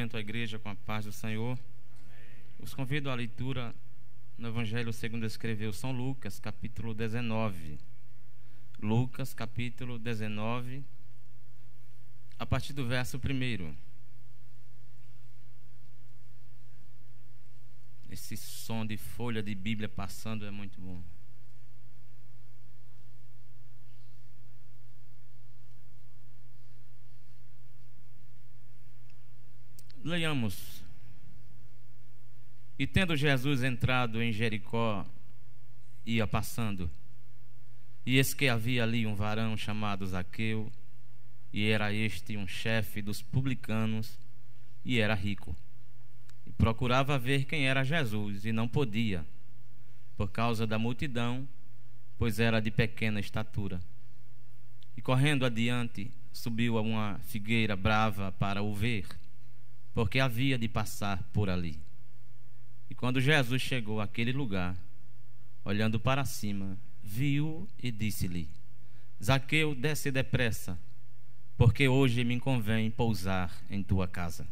Cumprimento a igreja com a paz do Senhor. Os convido à leitura no Evangelho segundo escreveu São Lucas, capítulo 19. Lucas, capítulo 19, a partir do verso 1. Esse som de folha de Bíblia passando é muito bom. Leiamos. E tendo Jesus entrado em Jericó, ia passando. E eis que havia ali um varão chamado Zaqueu, e era este um chefe dos publicanos, e era rico. E procurava ver quem era Jesus, e não podia, por causa da multidão, pois era de pequena estatura. E correndo adiante, subiu a uma figueira brava para o ver, porque havia de passar por ali. E quando Jesus chegou àquele lugar, olhando para cima, viu e disse-lhe: Zaqueu, desce depressa, porque hoje me convém pousar em tua casa.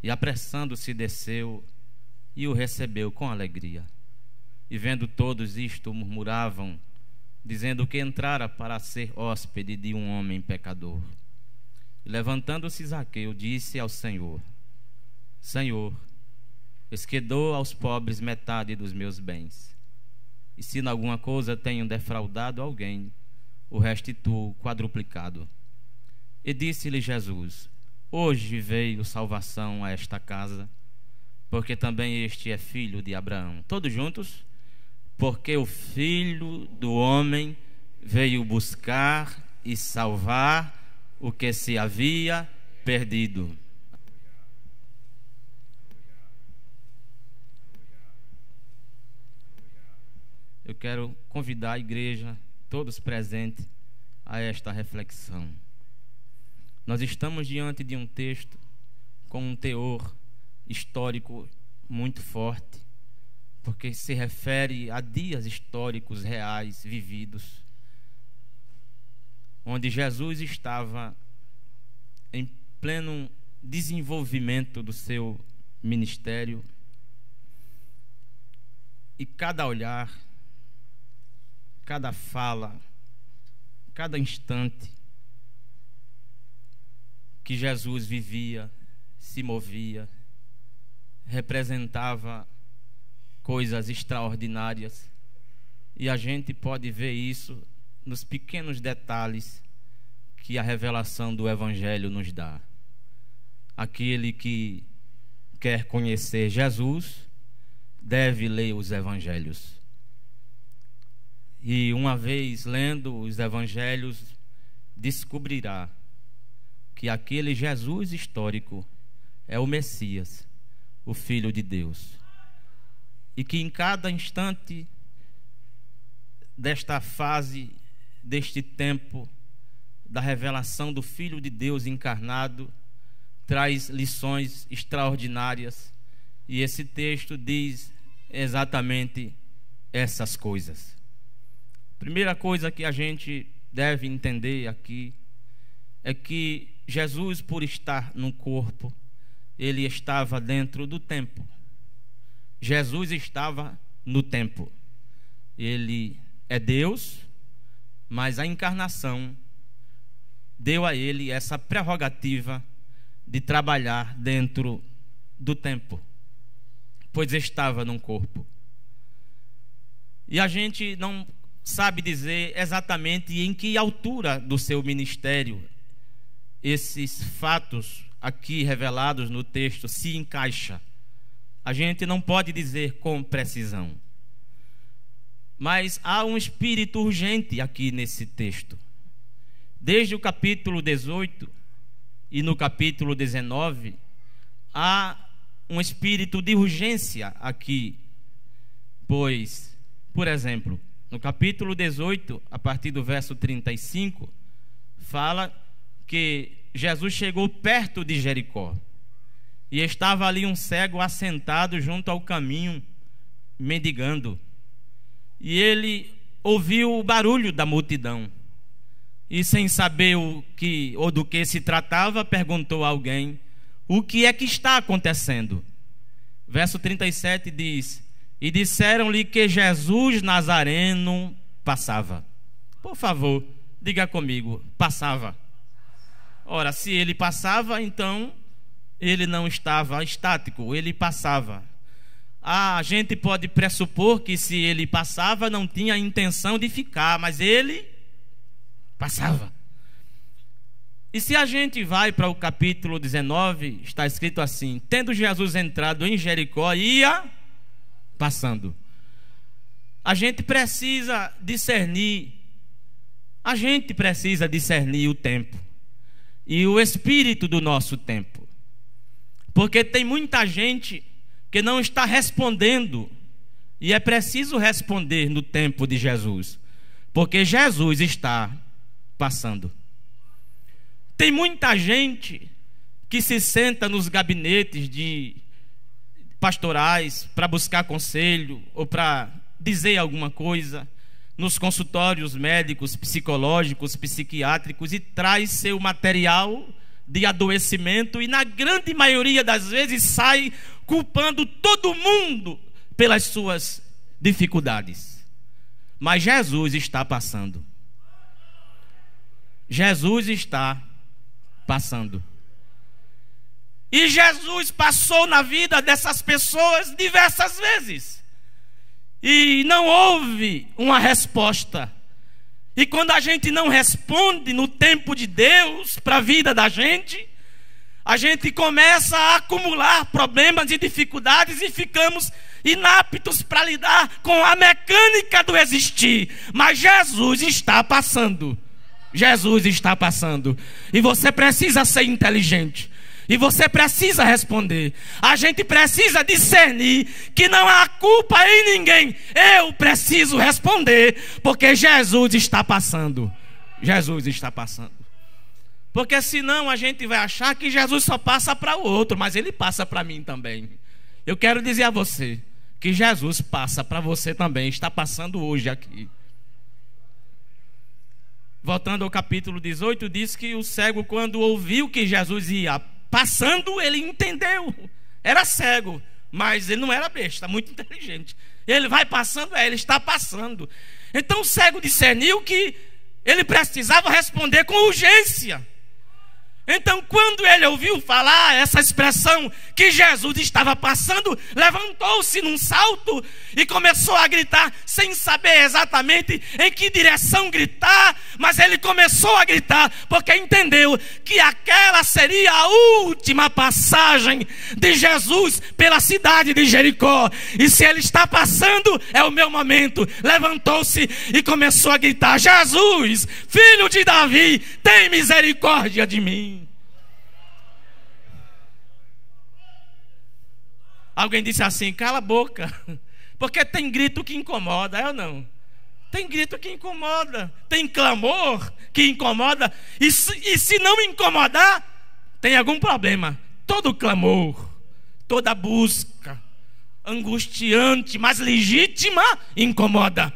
E apressando-se desceu e o recebeu com alegria. E vendo todos isto, murmuravam, dizendo que entrara para ser hóspede de um homem pecador. E levantando-se Zaqueu, disse ao Senhor: Senhor, eis que dou aos pobres metade dos meus bens. E se em alguma coisa tenho defraudado alguém, o restituo quadruplicado. E disse-lhe Jesus: Hoje veio salvação a esta casa, porque também este é filho de Abraão. Todos juntos? Porque o Filho do Homem veio buscar e salvar o que se havia perdido. Eu quero convidar a igreja, todos presentes, a esta reflexão. Nós estamos diante de um texto com um teor histórico muito forte, porque se refere a dias históricos reais vividos, onde Jesus estava em pleno desenvolvimento do seu ministério, e cada olhar, cada fala, cada instante que Jesus vivia, se movia, representava coisas extraordinárias. E a gente pode ver isso nos pequenos detalhes que a revelação do Evangelho nos dá. Aquele que quer conhecer Jesus deve ler os Evangelhos. E uma vez lendo os Evangelhos, descobrirá que aquele Jesus histórico é o Messias, o Filho de Deus. E que em cada instante desta fase, deste tempo, da revelação do Filho de Deus encarnado, traz lições extraordinárias. E esse texto diz exatamente essas coisas. Primeira coisa que a gente deve entender aqui é que Jesus, por estar no corpo, ele estava dentro do tempo. Jesus estava no tempo. Ele é Deus, mas a encarnação deu a ele essa prerrogativa de trabalhar dentro do tempo, pois estava num corpo. E a gente não sabe dizer exatamente em que altura do seu ministério esses fatos aqui revelados no texto se encaixa. A gente não pode dizer com precisão. Mas há um espírito urgente aqui nesse texto. Desde o capítulo 18 e no capítulo 19, há um espírito de urgência aqui. Pois, por exemplo, no capítulo 18, a partir do verso 35, fala que Jesus chegou perto de Jericó e estava ali um cego assentado junto ao caminho, mendigando. E ele ouviu o barulho da multidão e, sem saber o que ou do que se tratava, perguntou a alguém: o que é que está acontecendo. Verso 37 diz: e disseram-lhe que Jesus Nazareno passava. Por favor, diga comigo, passava. Ora, se ele passava, então ele não estava estático, ele passava. A gente pode pressupor que se ele passava, não tinha intenção de ficar, mas ele passava. E se a gente vai para o capítulo 19, está escrito assim: tendo Jesus entrado em Jericó, ia passando. A gente precisa discernir o tempo e o espírito do nosso tempo, porque tem muita gente que não está respondendo, e é preciso responder no tempo de Jesus, porque Jesus está passando. Tem muita gente que se senta nos gabinetes de pastorais para buscar conselho ou para dizer alguma coisa, nos consultórios médicos, psicológicos, psiquiátricos, e traz seu material de adoecimento, e na grande maioria das vezes sai culpando todo mundo pelas suas dificuldades. Mas Jesus está passando. Jesus está passando. E Jesus passou na vida dessas pessoas diversas vezes, e não houve uma resposta. E quando a gente não responde no tempo de Deus para a vida da gente, a gente começa a acumular problemas e dificuldades e ficamos inaptos para lidar com a mecânica do existir. Mas Jesus está passando. Jesus está passando. E você precisa ser inteligente. E você precisa responder. A gente precisa discernir que não há culpa em ninguém. Eu preciso responder, porque Jesus está passando. Jesus está passando. Porque senão a gente vai achar que Jesus só passa para o outro, mas ele passa para mim também. Eu quero dizer a você que Jesus passa para você também. Está passando hoje aqui. Voltando ao capítulo 18, diz que o cego, quando ouviu que Jesus ia passando, ele entendeu. Era cego, mas ele não era besta, muito inteligente. Ele vai passando, ele está passando. Então o cego discerniu que ele precisava responder com urgência. Então, quando ele ouviu falar essa expressão que Jesus estava passando, levantou-se num salto e começou a gritar, sem saber exatamente em que direção gritar, mas ele começou a gritar porque entendeu que aquela seria a última passagem de Jesus pela cidade de Jericó. E se ele está passando, é o meu momento. Levantou-se e começou a gritar: Jesus, filho de Davi, tem misericórdia de mim. Alguém disse assim: cala a boca, porque tem grito que incomoda, é ou não? Tem grito que incomoda, tem clamor que incomoda, e se não incomodar, tem algum problema. Todo clamor, toda busca angustiante, mas legítima, incomoda.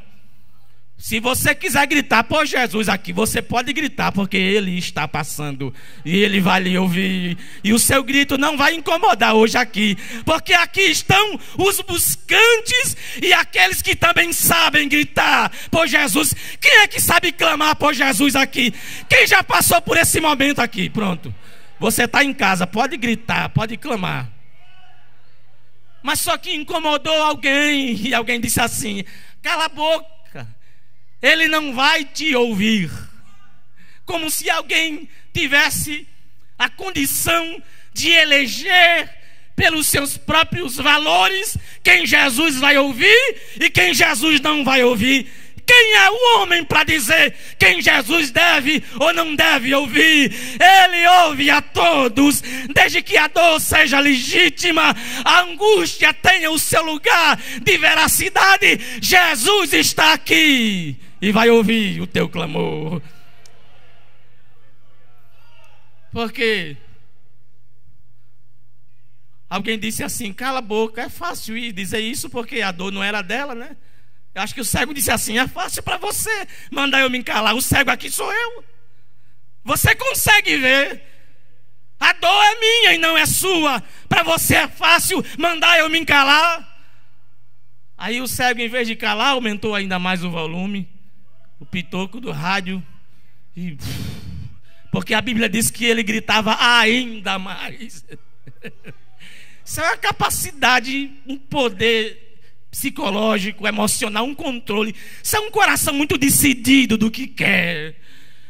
Se você quiser gritar por Jesus aqui, você pode gritar, porque Ele está passando e Ele vai lhe ouvir. E o seu grito não vai incomodar hoje aqui, porque aqui estão os buscantes e aqueles que também sabem gritar por Jesus. Quem é que sabe clamar por Jesus aqui? Quem já passou por esse momento aqui? Pronto, você está em casa, pode gritar, pode clamar. Mas só que incomodou alguém, e alguém disse assim: cala a boca, Ele não vai te ouvir. Como se alguém tivesse a condição de eleger pelos seus próprios valores quem Jesus vai ouvir e quem Jesus não vai ouvir. Quem é o homem para dizer quem Jesus deve ou não deve ouvir? Ele ouve a todos, desde que a dor seja legítima, a angústia tenha o seu lugar de veracidade. Jesus está aqui e vai ouvir o teu clamor. Porque alguém disse assim: cala a boca. É fácil ir dizer isso porque a dor não era dela, né? Eu acho que o cego disse assim: é fácil para você mandar eu me calar. O cego aqui sou eu. Você consegue ver A dor é minha e não é sua. Para você é fácil mandar eu me calar. Aí o cego, em vez de calar, aumentou ainda mais o volume, o pitoco do rádio. Porque a Bíblia diz que ele gritava ainda mais. Isso é uma capacidade, um poder psicológico, emocional, um controle. Isso é um coração muito decidido do que quer.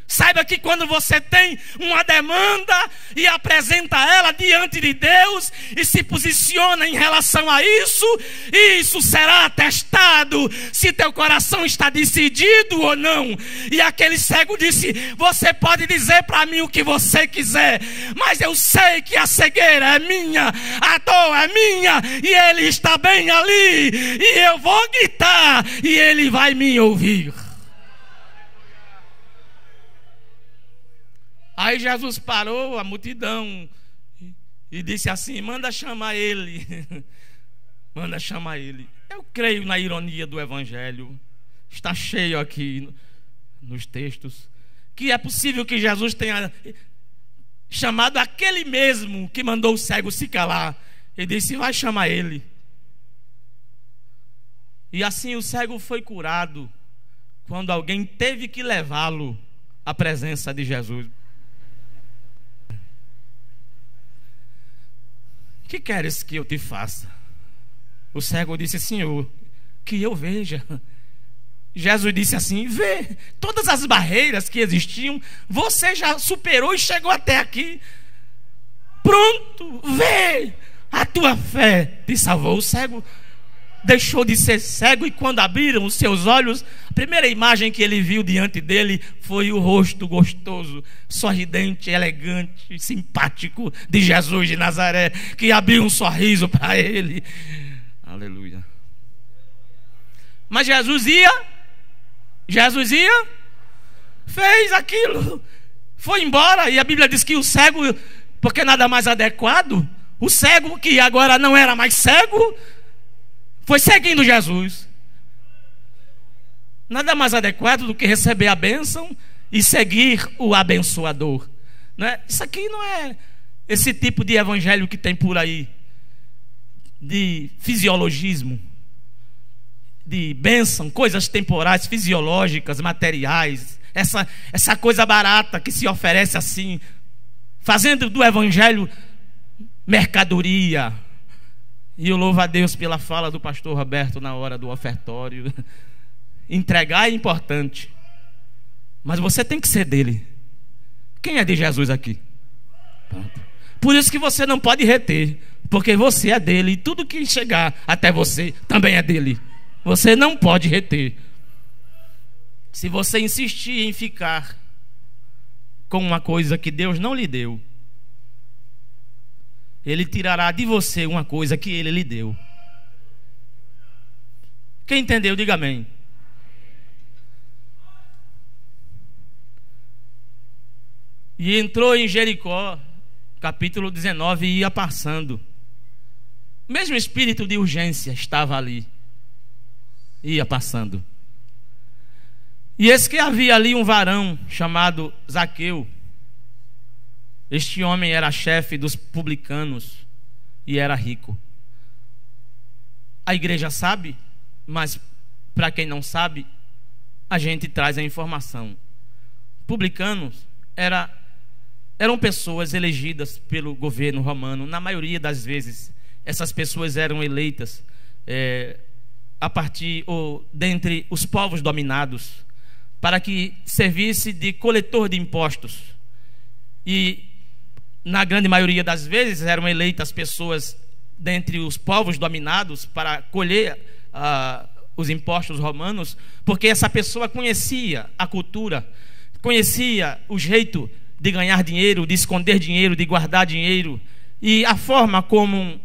Saiba que quando você tem uma demanda e apresenta ela diante de Deus e se posiciona em relação a isso, isso será atestado se teu coração está decidido ou não. E aquele cego disse: você pode dizer para mim o que você quiser, mas eu sei que a cegueira é minha, a dor é minha, e ele está bem ali, e eu vou gritar e ele vai me ouvir. Aí Jesus parou a multidão e disse assim: manda chamar ele. Manda chamar ele. Eu creio na ironia do Evangelho. Está cheio aqui nos textos. Que é possível que Jesus tenha chamado aquele mesmo que mandou o cego se calar. Ele disse: vai chamar ele. E assim o cego foi curado, quando alguém teve que levá-lo à presença de Jesus. Que queres que eu te faça? O cego disse: Senhor, que eu veja. Jesus disse assim: vê, todas as barreiras que existiam, você já superou e chegou até aqui. Pronto, vê, a tua fé te salvou. O cego deixou de ser cego, e quando abriram os seus olhos, a primeira imagem que ele viu diante dele foi o rosto gostoso, sorridente, elegante, simpático de Jesus de Nazaré, que abriu um sorriso para ele. Aleluia. Mas Jesus ia, fez aquilo, foi embora. E a Bíblia diz que o cego, porque nada mais adequado, o cego que agora não era mais cego, foi seguindo Jesus. Nada mais adequado do que receber a bênção e seguir o abençoador, não é? Isso aqui não é esse tipo de evangelho que tem por aí, de fisiologismo, de bênção, coisas temporais, fisiológicas, materiais, essa coisa barata que se oferece assim, fazendo do evangelho mercadoria. E eu louvo a Deus pela fala do pastor Roberto na hora do ofertório. Entregar é importante, mas você tem que ser dele. Quem é de Jesus aqui? Pronto. Por isso que você não pode reter, porque você é dele, e tudo que chegar até você também é dele. Você não pode reter. Se você insistir em ficar com uma coisa que Deus não lhe deu, Ele tirará de você uma coisa que Ele lhe deu. Quem entendeu, diga amém. E entrou em Jericó, capítulo 19, e ia passando. O mesmo espírito de urgência estava ali, ia passando. E eis que havia ali um varão chamado Zaqueu. Este homem era chefe dos publicanos e era rico. A igreja sabe, mas para quem não sabe, a gente traz a informação. Publicanos eram pessoas elegidas pelo governo romano. Na maioria das vezes, essas pessoas eram eleitas a partir ou dentre os povos dominados, para que servisse de coletor de impostos. E na grande maioria das vezes eram eleitas pessoas dentre os povos dominados para colher os impostos romanos, porque essa pessoa conhecia a cultura, conhecia o jeito de ganhar dinheiro, de esconder dinheiro, de guardar dinheiro, e a forma como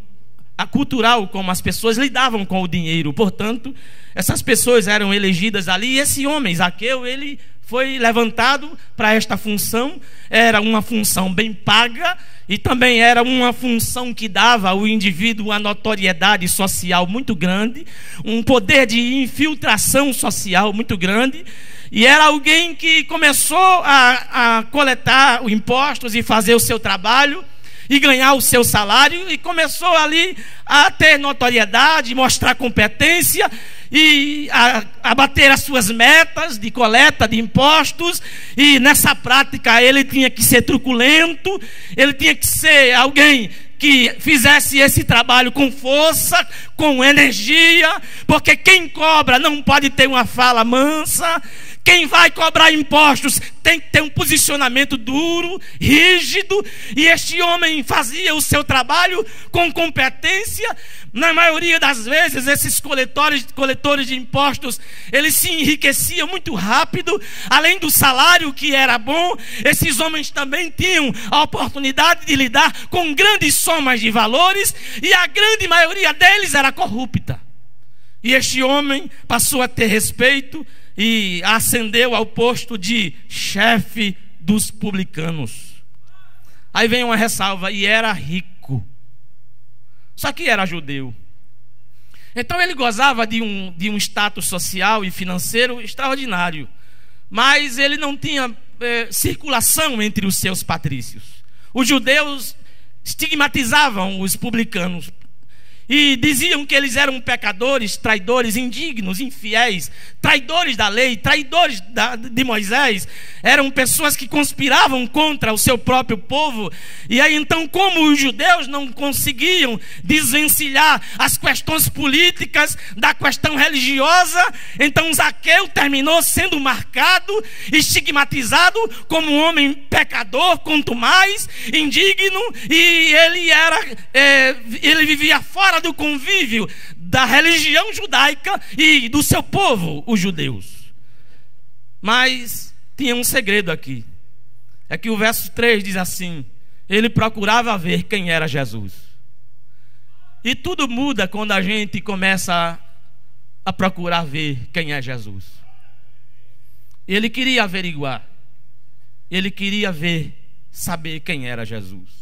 a cultural como as pessoas lidavam com o dinheiro. Portanto, essas pessoas eram elegidas ali, e esse homem, Zaqueu, ele foi levantado para esta função. Era uma função bem paga, e também era uma função que dava ao indivíduo uma notoriedade social muito grande, um poder de infiltração social muito grande. E era alguém que começou a coletar os impostos e fazer o seu trabalho, e ganhar o seu salário, e começou ali a ter notoriedade, mostrar competência e a bater as suas metas de coleta de impostos. E nessa prática ele tinha que ser truculento, ele tinha que ser alguém que fizesse esse trabalho com força, com energia, porque quem cobra não pode ter uma fala mansa. Quem vai cobrar impostos tem que ter um posicionamento duro, rígido. E este homem fazia o seu trabalho com competência. Na maioria das vezes, esses coletores de impostos, eles se enriqueciam muito rápido. Além do salário, que era bom, esses homens também tinham a oportunidade de lidar com grandes somas de valores, e a grande maioria deles era corrupta. E este homem passou a ter respeito e ascendeu ao posto de chefe dos publicanos. Aí vem uma ressalva: e era rico. Só que era judeu. Então ele gozava de um status social e financeiro extraordinário, mas ele não tinha circulação entre os seus patrícios. Os judeus estigmatizavam os publicanos e diziam que eles eram pecadores, traidores, indignos, infiéis, traidores da lei, traidores de Moisés. Eram pessoas que conspiravam contra o seu próprio povo. E aí então, como os judeus não conseguiam desvencilhar as questões políticas da questão religiosa, então Zaqueu terminou sendo marcado, estigmatizado como um homem pecador, quanto mais indigno. E ele vivia fora do convívio da religião judaica e do seu povo, os judeus. Mas tinha um segredo aqui. É que o verso 3 diz assim: ele procurava ver quem era Jesus. E tudo muda quando a gente começa a procurar ver quem é Jesus. Ele queria averiguar, ele queria ver, saber quem era Jesus.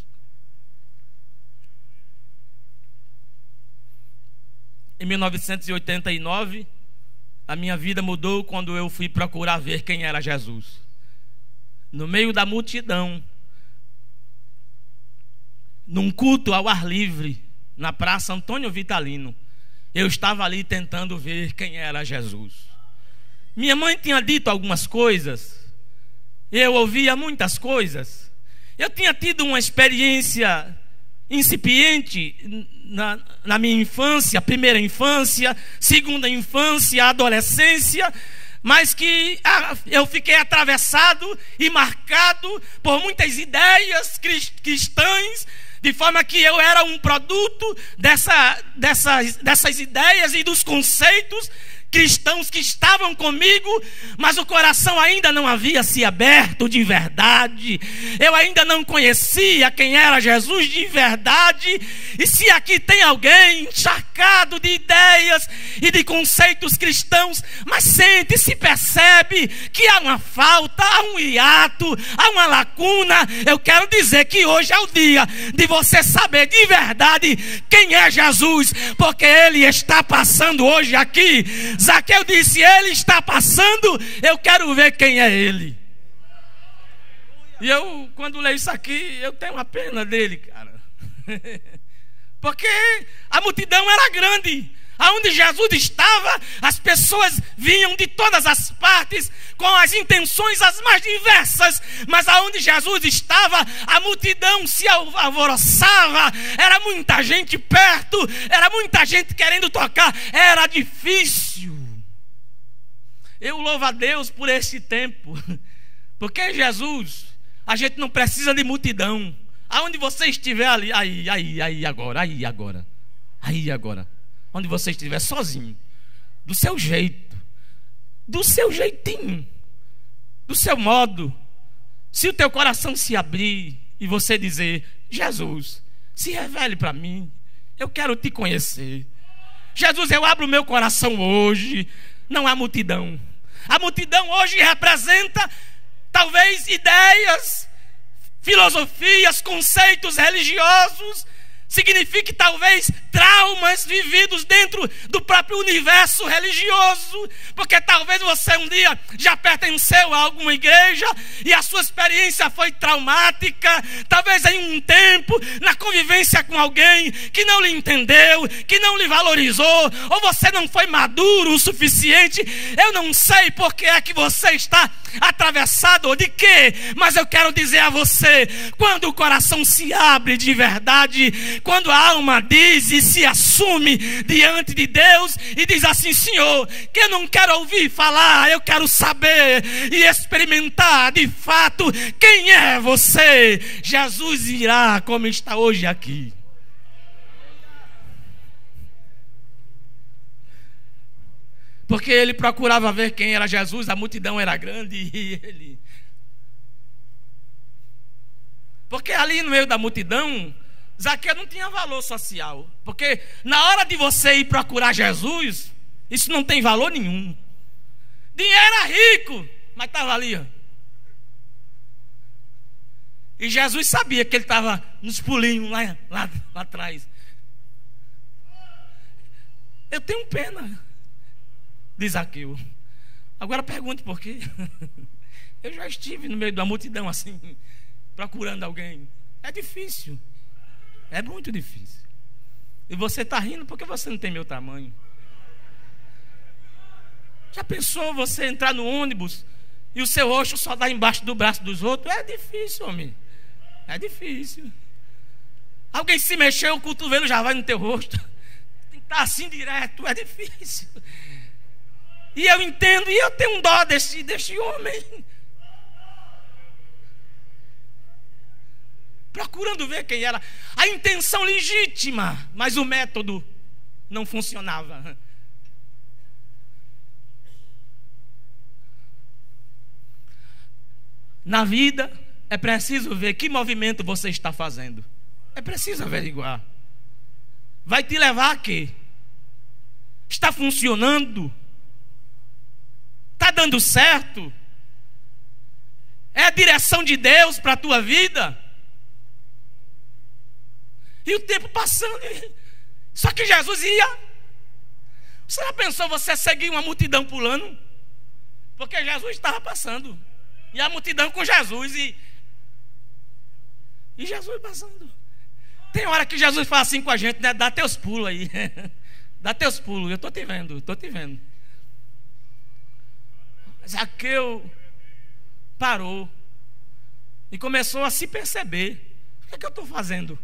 Em 1989, a minha vida mudou quando eu fui procurar ver quem era Jesus. No meio da multidão, num culto ao ar livre, na Praça Antônio Vitalino, eu estava ali tentando ver quem era Jesus. Minha mãe tinha dito algumas coisas, eu ouvia muitas coisas. Eu tinha tido uma experiência incipiente na minha infância, primeira infância, segunda infância, adolescência, mas que eu fiquei atravessado e marcado por muitas ideias cristãs, de forma que eu era um produto dessas ideias e dos conceitos cristãos que estavam comigo, mas o coração ainda não havia se aberto de verdade. Eu ainda não conhecia quem era Jesus de verdade. E se aqui tem alguém encharcado de ideias e de conceitos cristãos, mas sente e se percebe que há uma falta, há um hiato, há uma lacuna, eu quero dizer que hoje é o dia de você saber de verdade quem é Jesus, porque Ele está passando hoje aqui. Zaqueu disse: ele está passando, eu quero ver quem é ele. E eu, quando leio isso aqui, eu tenho uma pena dele, cara. Porque a multidão era grande. Aonde Jesus estava, as pessoas vinham de todas as partes com as intenções as mais diversas. Mas aonde Jesus estava, a multidão se alvoroçava. Era muita gente perto, era muita gente querendo tocar. Era difícil. Eu louvo a Deus por esse tempo, porque Jesus, a gente não precisa de multidão. Aonde você estiver ali, aí agora, onde você estiver sozinho, do seu jeito, do seu jeitinho, do seu modo, se o teu coração se abrir e você dizer: Jesus, se revele para mim, eu quero te conhecer. Jesus, eu abro o meu coração hoje. Não há multidão. A multidão hoje representa talvez ideias, filosofias, conceitos religiosos, signifique talvez traumas vividos dentro do próprio universo religioso, porque talvez você um dia já pertenceu a alguma igreja e a sua experiência foi traumática, talvez em um tempo, na convivência com alguém que não lhe entendeu, que não lhe valorizou, ou você não foi maduro o suficiente. Eu não sei por que é que você está atravessado ou de quê, mas eu quero dizer a você, quando o coração se abre de verdade, quando a alma diz e se assume diante de Deus e diz assim: Senhor, que eu não quero ouvir falar, eu quero saber e experimentar de fato quem é você. Jesus irá como está hoje aqui. Porque ele procurava ver quem era Jesus, a multidão era grande e ele... Porque ali no meio da multidão, Zaqueu não tinha valor social. Porque na hora de você ir procurar Jesus, isso não tem valor nenhum. Dinheiro era rico, mas estava ali, ó. E Jesus sabia que ele estava nos pulinhos lá atrás. Eu tenho pena de Zaqueu. Agora pergunte por quê. Eu já estive no meio da multidão assim, procurando alguém. É difícil. É muito difícil. E você está rindo porque você não tem meu tamanho. Já pensou você entrar no ônibus e o seu rosto só dá embaixo do braço dos outros? É difícil, homem. É difícil. Alguém se mexeu, o cotovelo já vai no teu rosto. Tem que estar assim direto. É difícil. E eu entendo, e eu tenho um dó desse homem. Procurando ver quem era. A intenção legítima, mas o método não funcionava. Na vida, é preciso ver que movimento você está fazendo. É preciso averiguar. Vai te levar a quê? Está funcionando? Está dando certo? É a direção de Deus para a tua vida? E o tempo passando. Só que Jesus ia. Você já pensou você seguir uma multidão pulando? Porque Jesus estava passando. E a multidão com Jesus. E Jesus passando. Tem hora que Jesus fala assim com a gente, né? Dá teus pulos aí. Dá teus pulos. Eu estou te vendo, estou te vendo. Zaqueu parou e começou a se perceber. O que é que eu estou fazendo?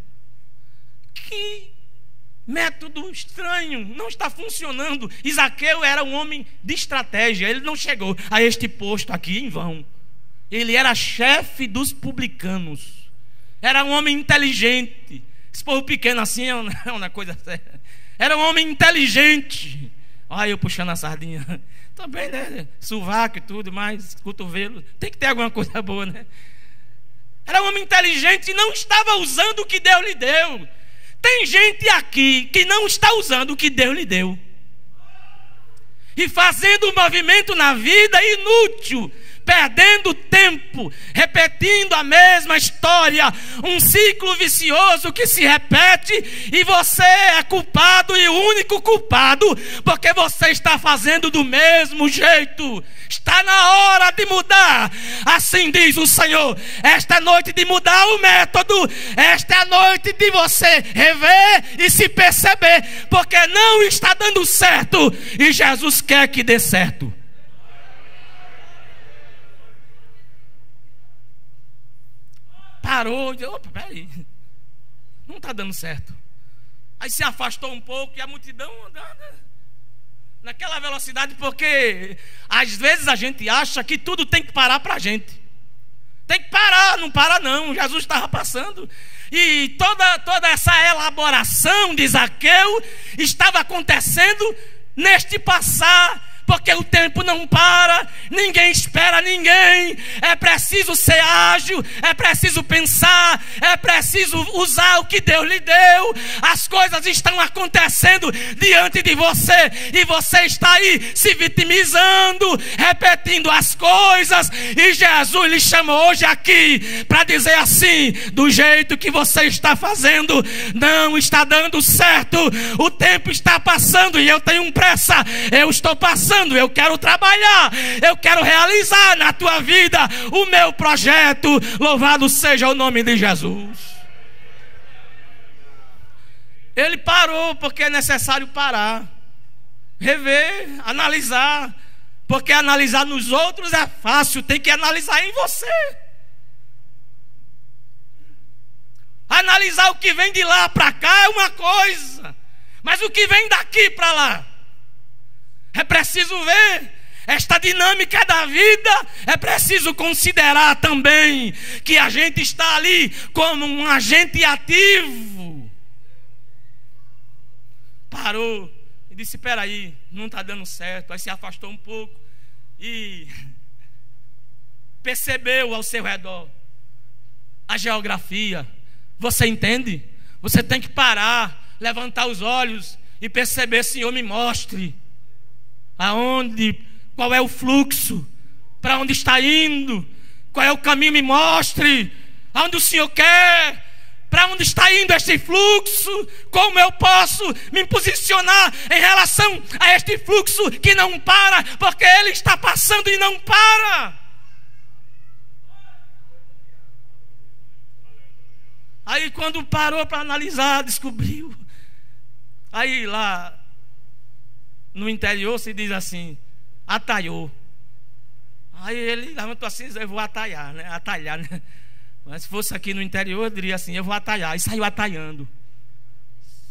Que método estranho, não está funcionando. E Zaqueu era um homem de estratégia. Ele não chegou a este posto aqui em vão. Ele era chefe dos publicanos. Era um homem inteligente. Esse povo pequeno assim é uma coisa séria. Era um homem inteligente. Olha eu puxando a sardinha. Também, né? Sovaco e tudo, mais cotovelo. Tem que ter alguma coisa boa, né? Era um homem inteligente e não estava usando o que Deus lhe deu. Tem gente aqui que não está usando o que Deus lhe deu. E fazendo um movimento na vida inútil. Perdendo tempo, repetindo a mesma história, um ciclo vicioso que se repete, e você é culpado e o único culpado, porque você está fazendo do mesmo jeito. Está na hora de mudar, assim diz o Senhor. Esta é a noite de mudar o método, esta é a noite de você rever e se perceber, porque não está dando certo, e Jesus quer que dê certo. Parou e disse: opa, peraí, não está dando certo. Aí se afastou um pouco e a multidão andando naquela velocidade, porque às vezes a gente acha que tudo tem que parar para a gente. Tem que parar, não para não. Jesus estava passando. E toda essa elaboração de Zaqueu estava acontecendo neste passar porque o tempo não para, ninguém espera ninguém. É preciso ser ágil, é preciso pensar, é preciso usar o que Deus lhe deu. As coisas estão acontecendo diante de você e você está aí se vitimizando, repetindo as coisas. E Jesus lhe chamou hoje aqui para dizer assim: do jeito que você está fazendo não está dando certo. O tempo está passando e eu tenho pressa. Eu estou passando, eu quero trabalhar, eu quero realizar na tua vida o meu projeto. Louvado seja o nome de Jesus. Ele parou porque é necessário parar, rever, analisar, porque analisar nos outros é fácil, tem que analisar em você. Analisar o que vem de lá para cá é uma coisa, mas o que vem daqui para lá, é preciso ver esta dinâmica da vida. É preciso considerar também que a gente está ali como um agente ativo. Parou e disse: espera aí, não está dando certo. Aí se afastou um pouco e percebeu ao seu redor a geografia. Você entende? Você tem que parar, levantar os olhos e perceber: Senhor, me mostre aonde, qual é o fluxo, para onde está indo, qual é o caminho, me mostre aonde o Senhor quer, para onde está indo este fluxo, como eu posso me posicionar em relação a este fluxo que não para, porque ele está passando e não para. Aí quando parou para analisar, descobriu. Aí lá no interior se diz assim: atalhou. Aí ele levantou assim: eu vou atalhar, né? Atalhar, né? Mas se fosse aqui no interior, eu diria assim: eu vou atalhar. E saiu atalhando.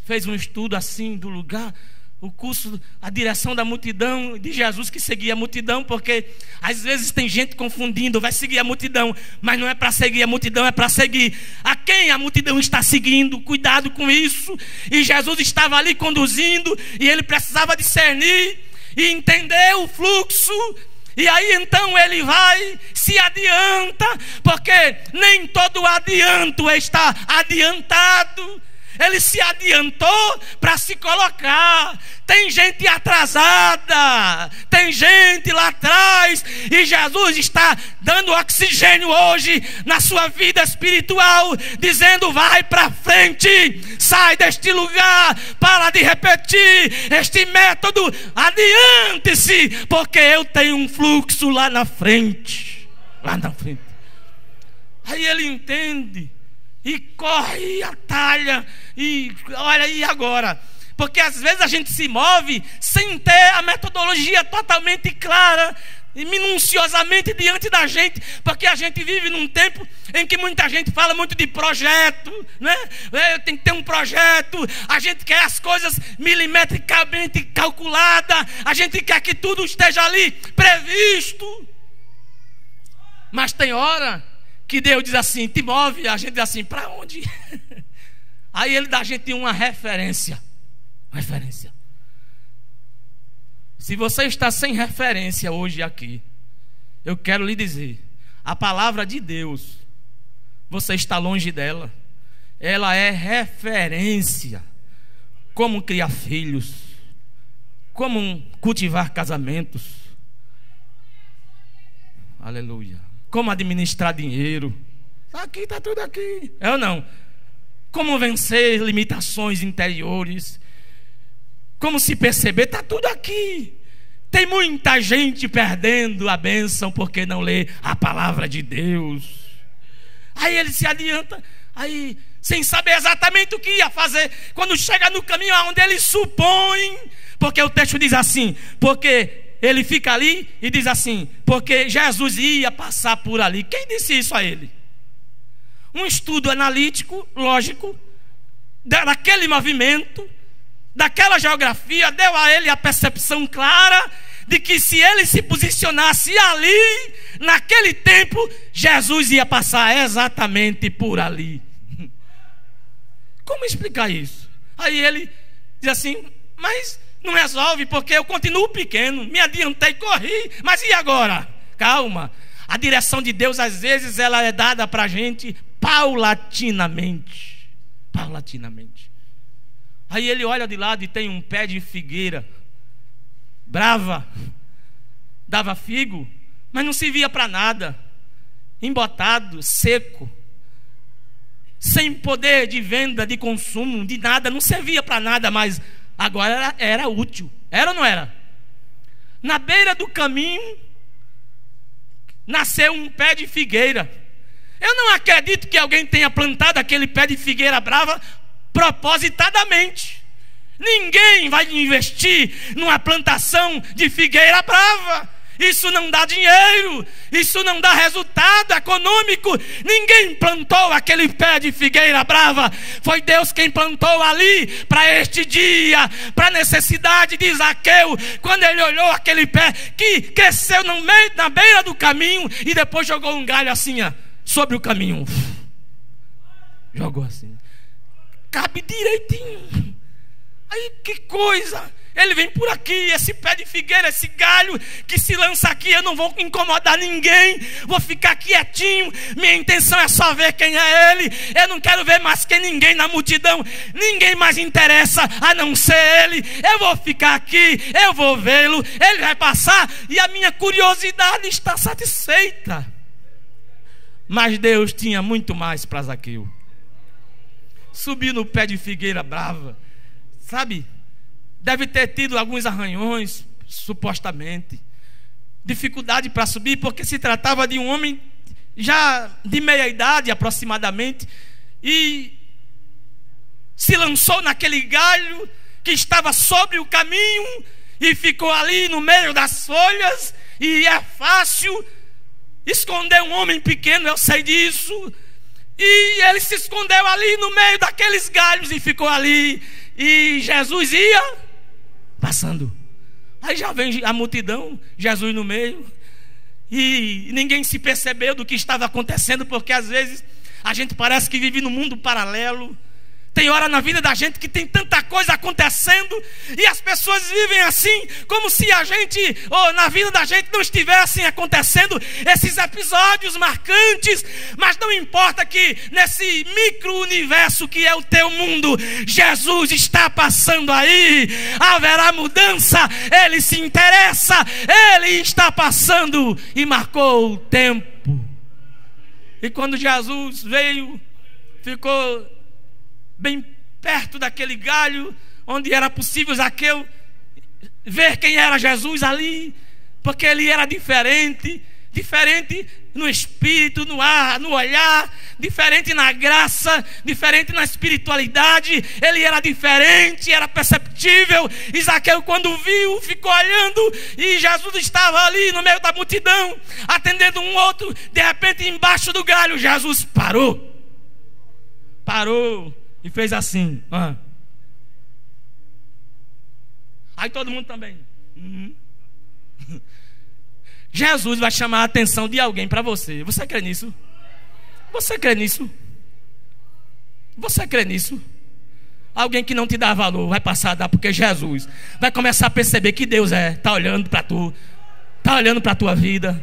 Fez um estudo assim do lugar, o curso, a direção da multidão, de Jesus que seguia a multidão, porque às vezes tem gente confundindo: vai seguir a multidão, mas não é para seguir a multidão, é para seguir a quem a multidão está seguindo. Cuidado com isso. E Jesus estava ali conduzindo, e ele precisava discernir e entender o fluxo. E aí então ele vai, se adianta, porque nem todo adianto está adiantado. Ele se adiantou para se colocar. Tem gente atrasada, tem gente lá atrás, e Jesus está dando oxigênio hoje na sua vida espiritual, dizendo: vai para frente, sai deste lugar, para de repetir este método, adiante-se, porque eu tenho um fluxo lá na frente. Lá na frente. Aí ele entende e corre e atalha. E olha aí agora, porque às vezes a gente se move sem ter a metodologia totalmente clara e minuciosamente diante da gente, porque a gente vive num tempo em que muita gente fala muito de projeto, né? Tem que ter um projeto, a gente quer as coisas milimetricamente calculadas, a gente quer que tudo esteja ali previsto. Mas tem hora que Deus diz assim: te move, a gente diz assim: para onde? Aí ele dá a gente uma referência. Referência. Se você está sem referência hoje aqui, eu quero lhe dizer: a palavra de Deus, você está longe dela. Ela é referência. Como criar filhos, como cultivar casamentos, aleluia, como administrar dinheiro. Aqui está tudo aqui, é ou não? Como vencer limitações interiores, como se perceber, está tudo aqui. Tem muita gente perdendo a bênção porque não lê a palavra de Deus. Aí ele se adianta, aí sem saber exatamente o que ia fazer. Quando chega no caminho onde ele supõe, porque o texto diz assim, porque ele fica ali e diz assim: porque Jesus ia passar por ali. Quem disse isso a ele? Um estudo analítico, lógico, daquele movimento, daquela geografia, deu a ele a percepção clara de que se ele se posicionasse ali, naquele tempo, Jesus ia passar exatamente por ali. Como explicar isso? Aí ele diz assim: mas Não resolve porque eu continuo pequeno. Me adiantei, corri, mas e agora? Calma. A direção de Deus às vezes ela é dada para a gente paulatinamente. Paulatinamente. Aí ele olha de lado e tem um pé de figueira brava, dava figo, mas não servia para nada, embotado, seco, sem poder de venda, de consumo, de nada, não servia para nada, mas agora era útil. Era ou não era? Na beira do caminho nasceu um pé de figueira. Eu não acredito que alguém tenha plantado aquele pé de figueira brava propositadamente. Ninguém vai investir numa plantação de figueira brava. Isso não dá dinheiro, isso não dá resultado econômico. Ninguém plantou aquele pé de figueira brava. Foi Deus quem plantou ali para este dia, para a necessidade de Zaqueu. Quando ele olhou aquele pé que cresceu no meio, na beira do caminho, e depois jogou um galho assim, ó, sobre o caminho. Jogou assim. Cabe direitinho. Aí que coisa. Ele vem por aqui, esse pé de figueira, esse galho que se lança aqui, eu não vou incomodar ninguém, vou ficar quietinho, minha intenção é só ver quem é ele, eu não quero ver mais que ninguém na multidão, ninguém mais interessa a não ser ele, eu vou ficar aqui, eu vou vê-lo, ele vai passar e a minha curiosidade está satisfeita. Mas Deus tinha muito mais para Zaqueu. Subiu no pé de figueira brava, sabe? Deve ter tido alguns arranhões, supostamente. Dificuldade para subir, porque se tratava de um homem já de meia idade aproximadamente. E se lançou naquele galho que estava sobre o caminho e ficou ali no meio das folhas. E é fácil esconder um homem pequeno, eu sei disso. E ele se escondeu ali no meio daqueles galhos e ficou ali. E Jesus ia passando. Aí já vem a multidão, Jesus no meio, e ninguém se percebeu do que estava acontecendo, porque às vezes a gente parece que vive num mundo paralelo. Tem hora na vida da gente que tem tanta coisa acontecendo e as pessoas vivem assim, como se a gente, ou na vida da gente, não estivessem acontecendo esses episódios marcantes. Mas não importa que nesse micro-universo que é o teu mundo, Jesus está passando aí, haverá mudança, Ele se interessa, Ele está passando e marcou o tempo. E quando Jesus veio, ficou bem perto daquele galho, onde era possível Zaqueu ver quem era Jesus ali, porque ele era diferente no espírito, no ar, no olhar, diferente na graça, diferente na espiritualidade. Ele era diferente, era perceptível. E Zaqueu, quando viu, ficou olhando, e Jesus estava ali no meio da multidão, atendendo um outro. De repente, embaixo do galho, Jesus parou e fez assim. Aí todo mundo também. Jesus vai chamar a atenção de alguém para você. Você crê nisso? Você crê nisso? Você crê nisso? Alguém que não te dá valor vai passar a dar, porque Jesus vai começar a perceber que Deus está olhando para tu, está olhando para a tua vida.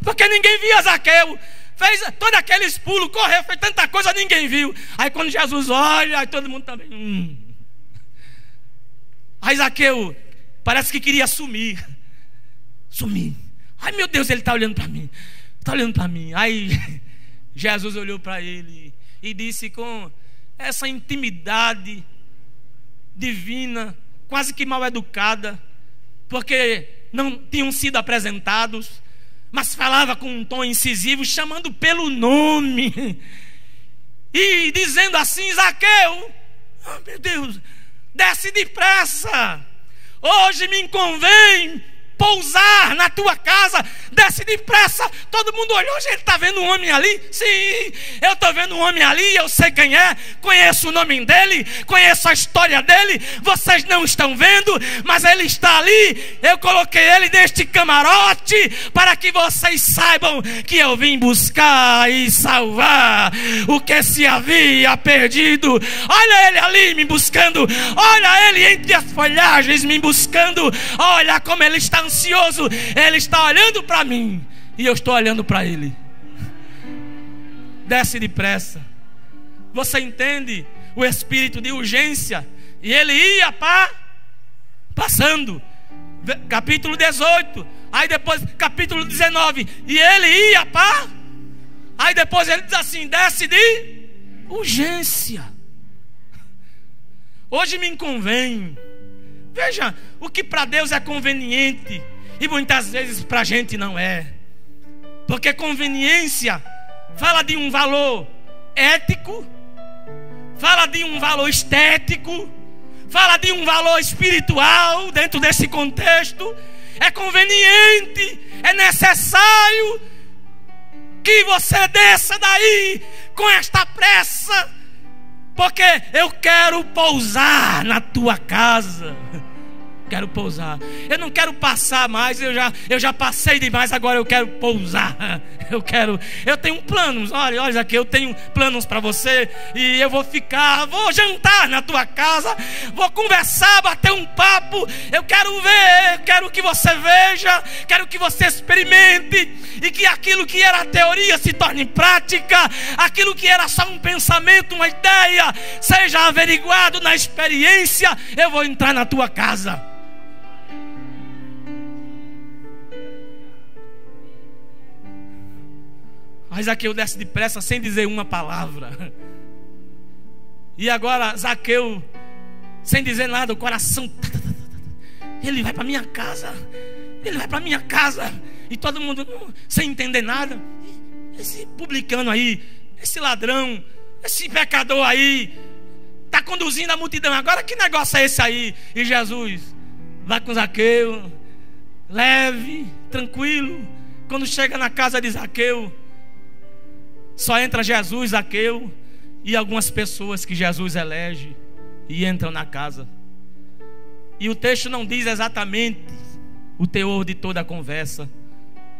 Porque ninguém via Zaqueu. Fez todos aqueles pulos, correu, fez tanta coisa, ninguém viu. Aí quando Jesus olha, aí todo mundo também. Aí Zaqueu parece que queria sumir. Ai meu Deus, ele está olhando para mim. Está olhando para mim. Aí Jesus olhou para ele e disse com essa intimidade divina, quase que mal educada, porque não tinham sido apresentados, mas falava com um tom incisivo, chamando pelo nome e dizendo assim: Zaqueu, oh meu Deus, desce depressa, hoje me convém pousar na tua casa. Desce depressa. Todo mundo olhou, gente, está vendo um homem ali? Sim, eu estou vendo um homem ali, eu sei quem é, conheço o nome dele, conheço a história dele. Vocês não estão vendo, mas ele está ali. Eu coloquei ele neste camarote para que vocês saibam que eu vim buscar e salvar o que se havia perdido. Olha ele ali me buscando, olha ele entre as folhagens me buscando. Olha como ele está ansioso. Ele está olhando para mim e eu estou olhando para ele. Desce depressa. Você entende o espírito de urgência? E ele ia passando. Capítulo 18. Aí depois capítulo 19. E ele ia Aí depois ele diz assim: desce de urgência. Hoje me convém. Veja, o que para Deus é conveniente e muitas vezes para a gente não é. Porque conveniência fala de um valor ético, fala de um valor estético, fala de um valor espiritual dentro desse contexto. É conveniente, é necessário que você desça daí com esta pressa, porque eu quero pousar na tua casa. Quero pousar. Eu não quero passar mais. Eu já passei demais. Agora eu quero pousar. Eu tenho planos. Olha aqui, eu tenho planos para você. E eu vou jantar na tua casa. Vou conversar, bater um papo. Eu quero ver, quero que você veja, quero que você experimente. E que aquilo que era teoria se torne prática. Aquilo que era só um pensamento, uma ideia, seja averiguado na experiência. Eu vou entrar na tua casa. Mas Zaqueu desce depressa sem dizer uma palavra. E agora Zaqueu, sem dizer nada, o coração, ele vai para minha casa. Ele vai para minha casa. E todo mundo sem entender nada. Esse publicano aí, esse ladrão, esse pecador aí, está conduzindo a multidão. Agora que negócio é esse aí? E Jesus vai com Zaqueu, leve, tranquilo. Quando chega na casa de Zaqueu, só entra Jesus, Zaqueu e algumas pessoas que Jesus elege e entram na casa. E o texto não diz exatamente o teor de toda a conversa,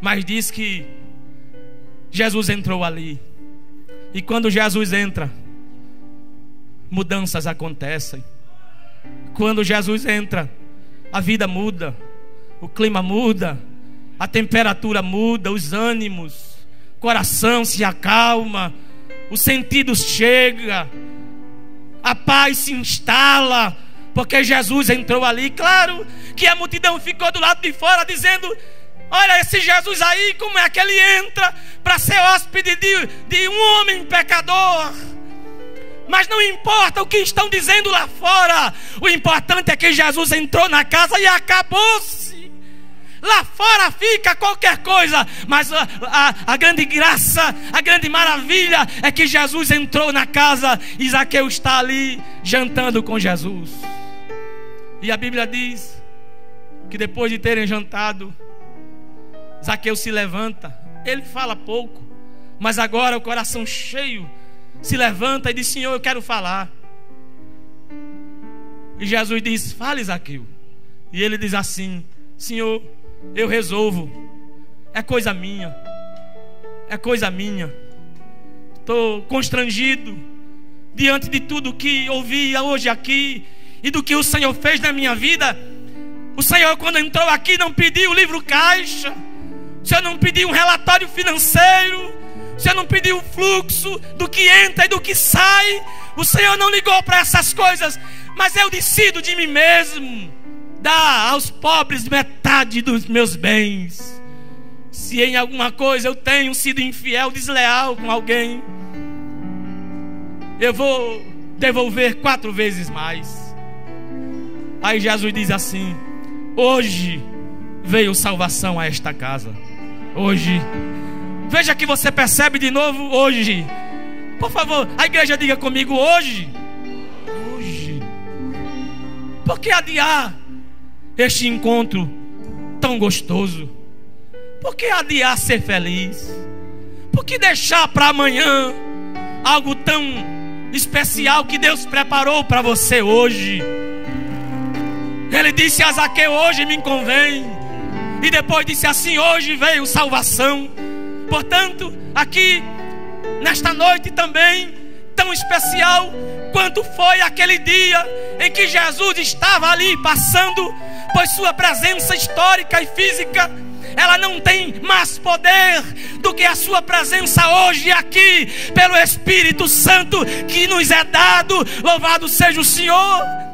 mas diz que Jesus entrou ali. E quando Jesus entra, mudanças acontecem. Quando Jesus entra, a vida muda, o clima muda, a temperatura muda, os ânimos, o coração se acalma, os sentidos chegam, a paz se instala, porque Jesus entrou ali. Claro que a multidão ficou do lado de fora dizendo: olha esse Jesus aí, como é que ele entra para ser hóspede de um homem pecador? Mas não importa o que estão dizendo lá fora, o importante é que Jesus entrou na casa e acabou-se. Lá fora fica qualquer coisa, mas a grande graça, a grande maravilha é que Jesus entrou na casa e Zaqueu está ali jantando com Jesus. E a Bíblia diz que depois de terem jantado, Zaqueu se levanta. Ele fala pouco, mas agora o coração cheio se levanta e diz: Senhor, eu quero falar. E Jesus diz: fale, Zaqueu. E ele diz assim: Senhor, eu resolvo. É coisa minha. É coisa minha. Estou constrangido diante de tudo que ouvi hoje aqui e do que o Senhor fez na minha vida. O Senhor, quando entrou aqui, não pediu o livro caixa. O Senhor não pediu um relatório financeiro. O Senhor não pediu o fluxo do que entra e do que sai. O Senhor não ligou para essas coisas. Mas eu decido de mim mesmo dar aos pobres metade dos meus bens. Se em alguma coisa eu tenho sido infiel, desleal com alguém, eu vou devolver 4 vezes mais. Aí Jesus diz assim: hoje veio salvação a esta casa. Hoje. Veja que você percebe de novo: hoje. Por favor, a igreja diga comigo: hoje. Hoje. Por que adiar este encontro tão gostoso? Por que adiar ser feliz? Por que deixar para amanhã algo tão especial que Deus preparou para você hoje? Ele disse a Zaqueu: hoje me convém. E depois disse assim: hoje veio salvação. Portanto, aqui nesta noite também, tão especial quanto foi aquele dia em que Jesus estava ali passando, pois sua presença histórica e física, ela não tem mais poder do que a sua presença hoje aqui, pelo Espírito Santo que nos é dado. Louvado seja o Senhor.